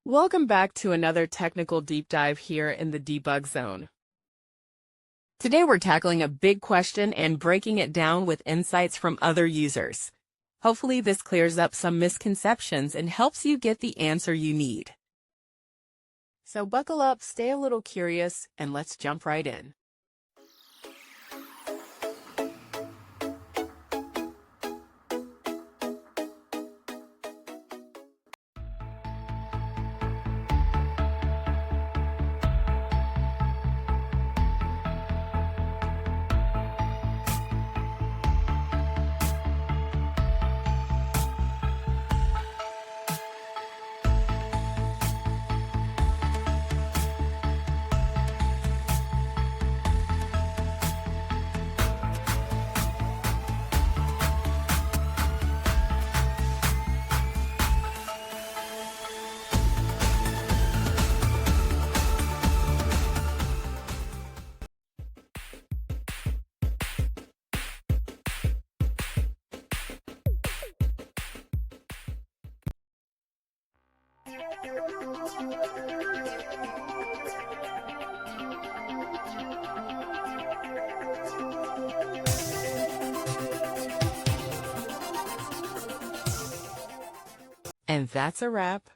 Welcome back to another technical deep dive here in the debug zone. Today we're tackling a big question and breaking it down with insights from other users. Hopefully this clears up some misconceptions and helps you get the answer you need. So buckle up, stay a little curious, and let's jump right in. And that's a wrap.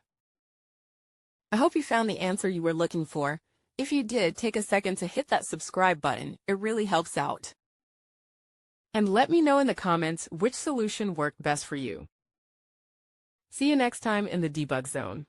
I hope you found the answer you were looking for. If you did, take a second to hit that subscribe button. It really helps out. And let me know in the comments which solution worked best for you. See you next time in the debug zone.